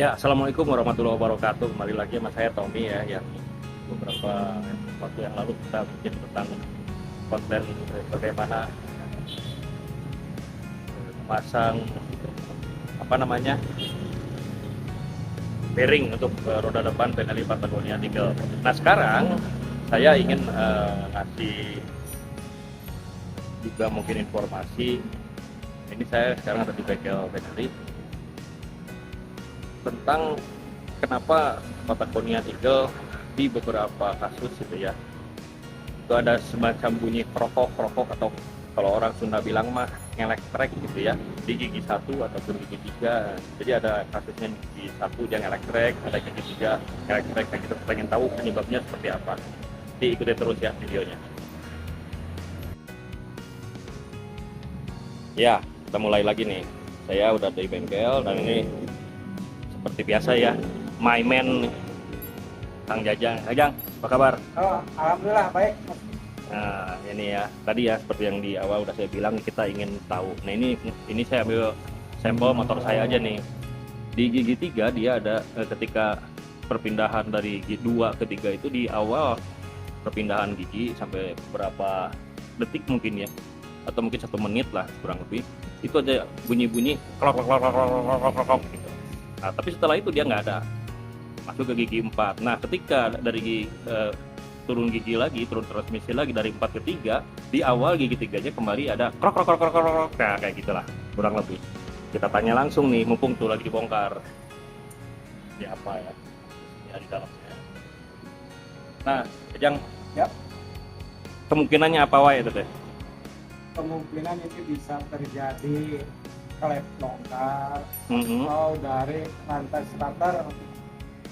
Ya, assalamualaikum warahmatullahi wabarakatuh. Kembali lagi sama saya Tommy ya, yang beberapa waktu yang lalu kita bikin tentang konten bagaimana memasang apa namanya bearing untuk roda depan Benelli Patagonia Eagle. Nah sekarang saya ingin ngasih juga mungkin informasi. Ini saya sekarang ada di bengkel Benelli tentang kenapa Patagonia Eagle di beberapa kasus gitu ya itu ada semacam bunyi krokok atau kalau orang Sunda bilang mah ngelektrek gitu ya di gigi 1 ataupun gigi 3. Jadi ada kasusnya di gigi 1 dia ngelektrek, ada gigi 3 ngelektrek. Nah, kita pengen tahu penyebabnya seperti apa. Diikuti terus ya videonya. Ya, kita mulai lagi nih. Saya udah di bengkel dan ini seperti biasa ya, my man Kang Jajang. Jajang, apa kabar? Oh, alhamdulillah baik. Nah, ini ya, tadi ya seperti yang di awal udah saya bilang kita ingin tahu. Nah, ini saya ambil sampel motor saya aja nih. Di gigi 3 dia ada ketika perpindahan dari gigi 2 ke 3 itu di awal perpindahan gigi sampai berapa detik mungkin ya. Atau mungkin 1 menit lah kurang lebih. Itu ada bunyi-bunyi klok klok klok klok klok klok klok gitu. Nah, tapi setelah itu dia nggak ada, masuk ke gigi 4. Nah, ketika dari turun gigi lagi, turun transmisi lagi dari 4 ke 3, di awal gigi 3-nya kembali ada krok krok krok krok krok. Nah, kayak gitulah kurang lebih. Kita tanya langsung nih, mumpung tuh lagi dibongkar. Ini apa ya? Ya di dalamnya. Nah, Jang, Ya, kemungkinannya apa wae itu teh? kemungkinan itu bisa terjadi klep longgar Mm-hmm. atau dari rantai starter.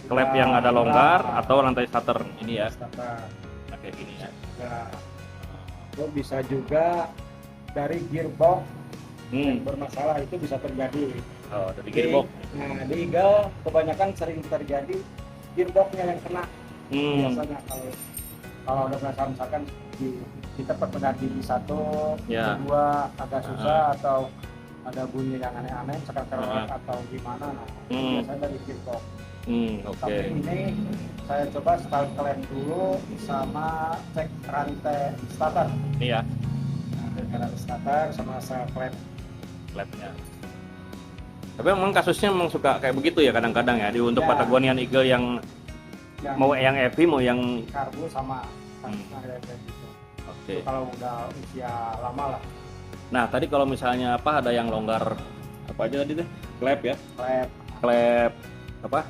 Klep yang ada longgar atau rantai starter ini ya. Starter. Nah, kayak gini ya. Ya, itu bisa juga dari gearbox yang bermasalah, itu bisa terjadi. Oh, dari gearbox. Nah, di Eagle kebanyakan sering terjadi gearboxnya yang kena. Biasanya kalau udah berasa misalkan di tempat benar gigi 1, Ya. kedua agak susah atau ada bunyi yang aneh-aneh, misalkan keroak atau gimana, nah itu biasanya dari gearbox. Oke. Tapi ini saya coba sekali klem dulu sama cek rantai starter. Ini ya, Nah, rantai starter sama saya klem. klepnya. Tapi memang kasusnya memang suka kayak begitu ya kadang-kadang ya, di untuk Ya. Patagonian Eagle yang mau yang EV mau yang karbu sama kayak gitu. Oke. Itu kalau udah usia lama lah. Nah, tadi kalau misalnya apa ada yang longgar apa aja tadi teh? Klep ya. Klep Klep apa?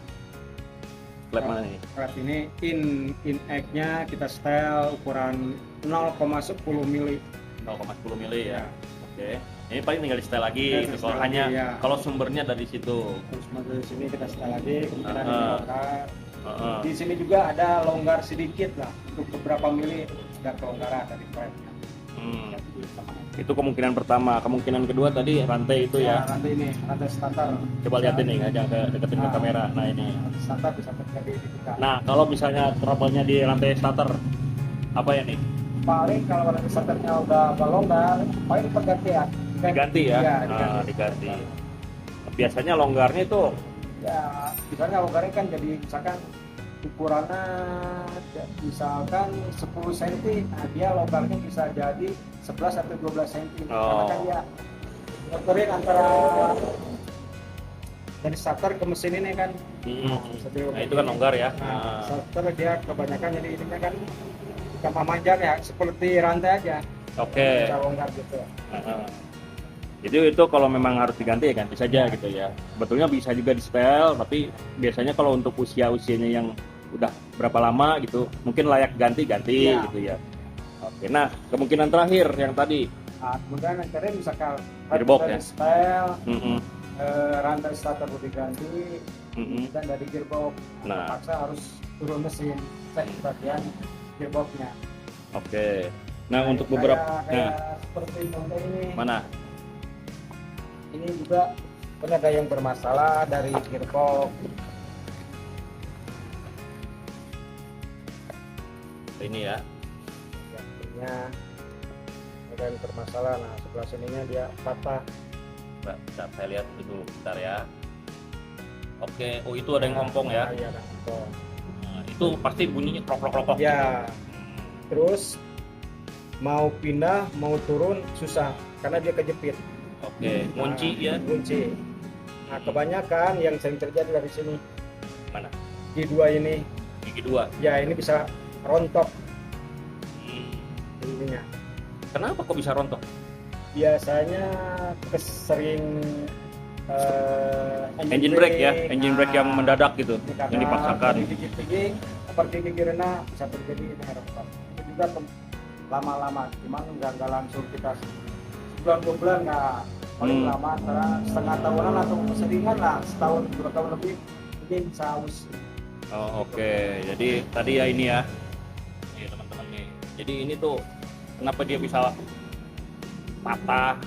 Klep mana nih? Klep ini in egg-nya kita setel ukuran 0,10 mili. 0,10 mili ya. Oke. Ini paling tinggal di setel lagi. Ya, Itu setel kalau lagi, hanya ya. kalau sumbernya dari situ. Terus dari sini kita setel lagi, kemudian ini longgar. Heeh. Di sini juga ada longgar sedikit lah, untuk beberapa mili ada kelonggaran dari klepnya. Itu kemungkinan pertama. Kemungkinan kedua tadi rantai itu ya. Rantai ini, rantai starter. Coba liatin nih, aja deketin ke kamera. Nah, ini. Rantai starter bisa terjadi di kita. Nah, kalau misalnya trouble-nya di rantai starter, apa ya nih? Paling kalau rantai starternya udah agak longgar, paling pergantian. Diganti ya? Iya, Nah, diganti. Biasanya longgarnya itu, Ya, misalnya longgarnya kan jadi misalkan ukurannya misalkan 10 cm, nah dia longgarnya bisa jadi 11 atau 12 cm. Karena kan dia muterin antara dari starter ke mesin ini kan. nah itu kan longgar ya. Nah, starter dia kebanyakan jadi ininya kan gampang manjang ya, seperti rantai aja. Oke. Bisa longgar gitu. Jadi itu kalau memang harus diganti ya ganti saja gitu ya. Sebetulnya bisa juga di setel, tapi biasanya kalau untuk usianya yang udah berapa lama gitu, mungkin layak ganti Iya. gitu ya. Oke. Nah, kemungkinan terakhir yang tadi. Nah, kemudian akhirnya misalkan Gearbox dari ya? setel, Mm-mm. rantai starter udah diganti, dan dari gearbox Nah. terpaksa harus turun mesin cek bagian gearboxnya. Oke. Nah, untuk beberapa kayak seperti contoh ini, mana? ini juga kan ada yang bermasalah dari gearbox. Ini ya. Yang ada yang bermasalah, nah sebelah sininya dia patah. Mbak, bentar, saya lihat dulu bentar ya. Oke, oh itu ada yang ngompong ya. Iya, ada ngompong. Nah, itu pasti bunyinya krok. Ya, terus mau pindah mau turun susah karena dia kejepit. Oke, kunci ya. Kunci. Nah, kebanyakan yang sering terjadi dari sini Mana? G2 ini. Gigi 2. Ya, ini bisa rontok Hmm. ininya. Kenapa kok bisa rontok? Biasanya sering Engine brake ya, engine brake yang mendadak gitu, karena yang dipaksakan. dari gigi tinggi seperti gigi rendah bisa terjadi ini rontok. Itu juga lama-lama, cuman nggak langsung kita sebulan 2 bulan nggak, paling lama antara setengah tahunan atau seringan lah, setahun 2 tahun lebih mungkin bisa aus. Oh, oke. Jadi tadi ya ini ya, nih teman-teman nih. Jadi ini tuh kenapa dia bisa patah,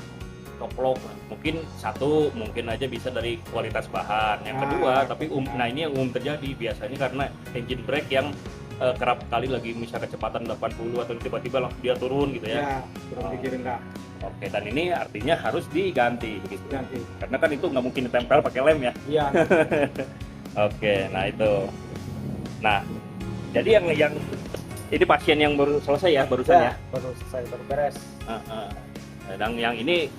coplok? Mungkin satu, mungkin aja bisa dari kualitas bahan. Yang kedua, tapi nah ini yang umum terjadi biasanya karena engine brake yang kerap kali lagi misal kecepatan 80 atau tiba-tiba langsung dia turun gitu ya. Ya, turun gigi rendah. Oke, dan ini artinya harus diganti gitu. Ganti. Karena kan itu nggak mungkin ditempel pakai lem ya. Iya. Oke, nah itu. Nah, jadi yang ini pasien yang baru selesai ya barusan ya. Baru selesai, baru beres. Dan yang ini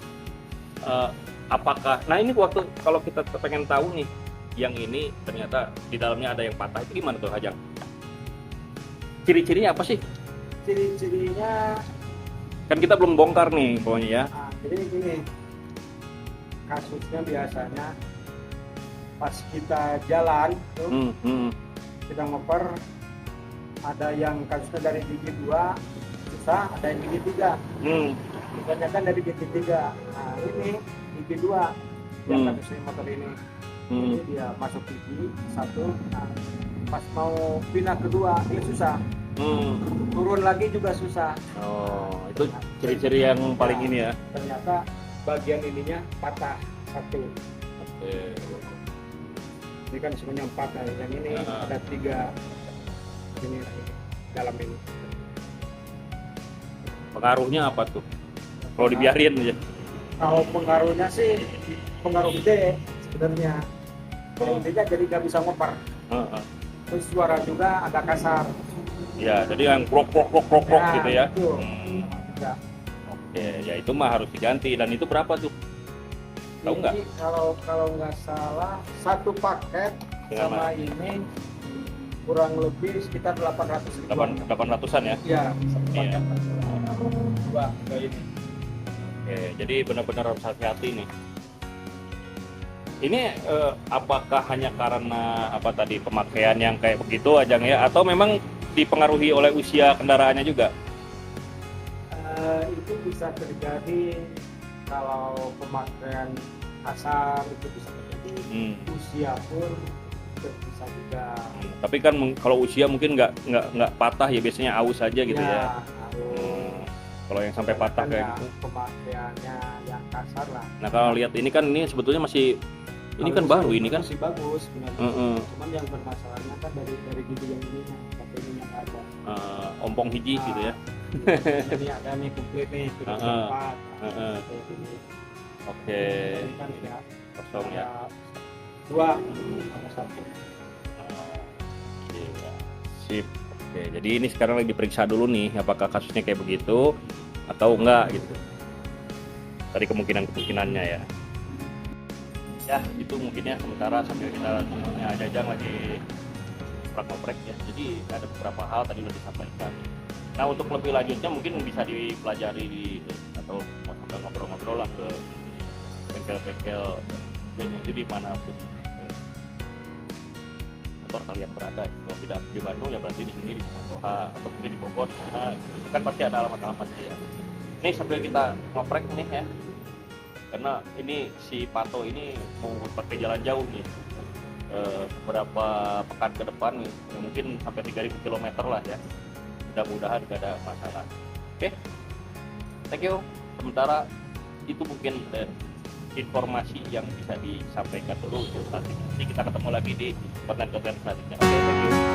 apakah? Nah ini waktu kalau kita pengen tahu nih, yang ini ternyata di dalamnya ada yang patah itu gimana tuh Hajang? Ciri-cirinya apa sih? Ciri-cirinya Kan kita belum bongkar nih pokoknya ya. jadi gini, kasusnya biasanya pas kita jalan tuh kita ngoper, ada yang kasusnya dari gigi 2 susah, ada yang gigi 3. Kebanyakan dari gigi 3. Nah ini gigi 2 yang kasusnya motor ini. Jadi dia masuk gigi 1, nah, pas mau pindah kedua dia susah. Turun lagi juga susah. Oh, itu ciri-ciri yang paling ini ya. Ternyata bagian ininya patah 1. Oke. Ini kan semuanya 4, nah, yang ini ada 3 ini dalam ini. Pengaruhnya apa tuh? Kalau dibiarin aja. Kalau pengaruhnya sih pengaruh gede sebenarnya. Kalau gede jadi nggak bisa ngoper. Terus suara juga agak kasar. Ya, jadi yang krok gitu ya. Itu. Ya. Oke, ya itu mah harus diganti. Dan itu berapa tuh? Tahu nggak? Ini kalau nggak salah satu paket sama ini kurang lebih sekitar 800 ribuan. 800-an ya? Iya, satu Iya. paket. Dua ini. Oke, jadi benar-benar harus hati-hati nih. Ini apakah hanya karena apa tadi pemakaian yang kayak begitu Ajang ya, atau memang dipengaruhi oleh usia kendaraannya juga? Itu bisa terjadi kalau pemakaian kasar, itu bisa terjadi. Usia pun bisa juga. Tapi kan kalau usia mungkin nggak patah ya, biasanya aus aja gitu ya. Kalau yang sampai patah kayak gitu. Pemakaiannya yang kasar lah. Nah kalau lihat ini kan ini sebetulnya masih ini kan baru ini kan. Masih bagus sebenarnya. Cuman yang bermasalahnya kan dari gigi yang ininya, tapi ini yang ada. Ompong hiji gitu ya. Ini ada nih komplit nih, sudah 4. Oke. Ini kan ya Kosong ya. 2 sama 1. Iya. Sip. Oke, jadi ini sekarang lagi diperiksa dulu nih apakah kasusnya kayak begitu atau enggak gitu. Tadi kemungkinannya ya. Ya, itu mungkinnya sementara sambil kita Ajang lagi ngoprek ya. Jadi ada beberapa hal tadi udah disampaikan. Nah, untuk lebih lanjutnya mungkin bisa dipelajari atau mau sambil ngobrol-ngobrol lah ke bengkel-bengkel jadi mana pun motor kalian berada. Kalau tidak di Bandung ya berarti di sini di Konoha atau mungkin di Bogor. Nah, itu kan pasti ada alamat-alamatnya ya. Ini sambil kita ngoprek nih ya. Karena ini si Pato ini mau pakai jalan jauh nih. Beberapa pekan ke depan nih, ya mungkin sampai 3.000 km lah ya. Mudah-mudahan gak ada masalah. Oke. Thank you. Sementara itu mungkin informasi yang bisa disampaikan dulu untuk saat ini. Nanti kita ketemu lagi di konten-konten selanjutnya. Oke, thank you.